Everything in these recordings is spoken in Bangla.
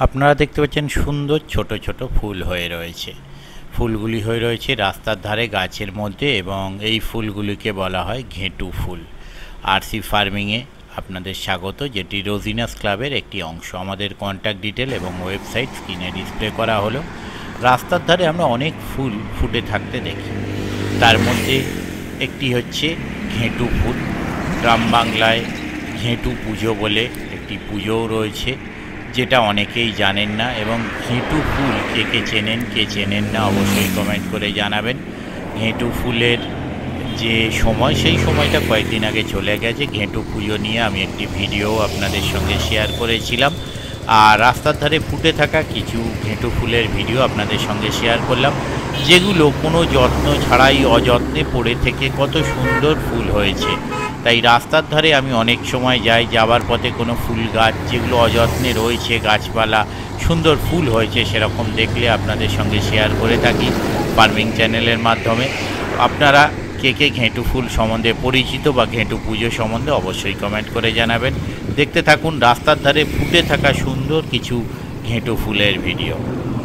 আপনারা দেখতে পাচ্ছেন সুন্দর ছোট ছোট ফুল হয়ে রয়েছে। ফুলগুলি হয়ে রয়েছে রাস্তার ধারে গাছের মধ্যে এবং এই ফুলগুলিকে বলা হয় ঘেঁটু ফুল। আরসি ফার্মিংয়ে আপনাদের স্বাগত, যেটি রোজিনাস ক্লাবের একটি অংশ। আমাদের কন্ট্যাক্ট ডিটেল এবং ওয়েবসাইট স্ক্রিনে ডিসপ্লে করা হলো। রাস্তার ধারে আমরা অনেক ফুল ফুটে থাকতে দেখি, তার মধ্যে একটি হচ্ছে ঘেঁটু ফুল। গ্রাম বাংলায় ঘেঁটু পুজো বলে একটি পুজোও রয়েছে, যেটা অনেকেই জানেন না। এবং ঘেঁটু ফুল কে কে চেনেন, কে চেনেন না, অবশ্যই কমেন্ট করে জানাবেন। ঘেঁটু ফুলের যে সময়, সেই সময়টা কয়েকদিন আগে চলে গেছে। ঘেঁটু পুজো নিয়ে আমি একটি ভিডিও আপনাদের সঙ্গে শেয়ার করেছিলাম, আর রাস্তার ধারে ফুটে থাকা কিছু ঘেঁটু ফুলের ভিডিও আপনাদের সঙ্গে শেয়ার করলাম, যেগুলো কোনো যত্ন ছাড়াই অযত্নে পড়ে থেকে কত সুন্দর ফুল হয়েছে। তাই রাস্তার ধারে আমি অনেক সময় যাই, যাবার পথে কোনো ফুল গাছ যেগুলো অযত্নে রয়েছে, গাছপালা সুন্দর ফুল হয়েছে সেরকম দেখলে আপনাদের সঙ্গে শেয়ার করে থাকি ফার্মিং চ্যানেলের মাধ্যমে। আপনারা কে কে ঘেঁটু ফুল সম্বন্ধে পরিচিত বা ঘেঁটু পুজো সম্বন্ধে অবশ্যই কমেন্ট করে জানাবেন। দেখতে থাকুন রাস্তার ধারে ফুটে থাকা সুন্দর কিছু ঘেঁটু ফুলের ভিডিও।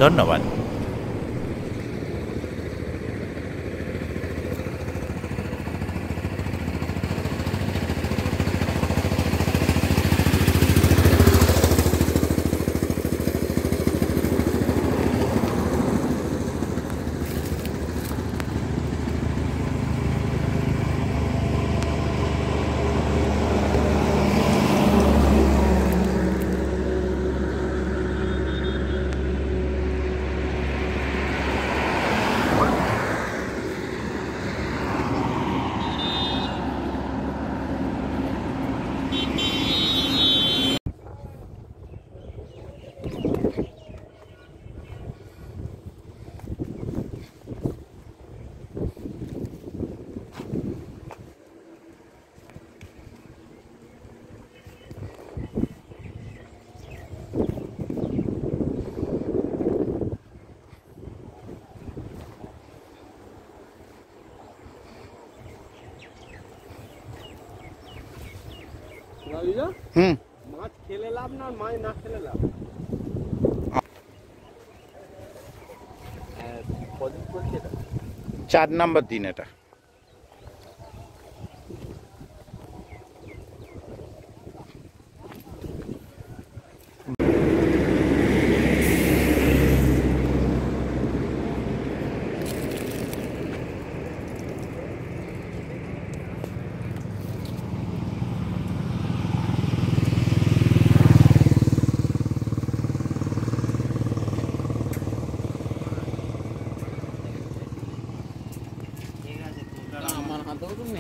ধন্যবাদ। মাছ খেলে লাভ না, মাছ না খেলে লাভ। 4 নম্বর দিন এটা। আমার হাতেও তুমি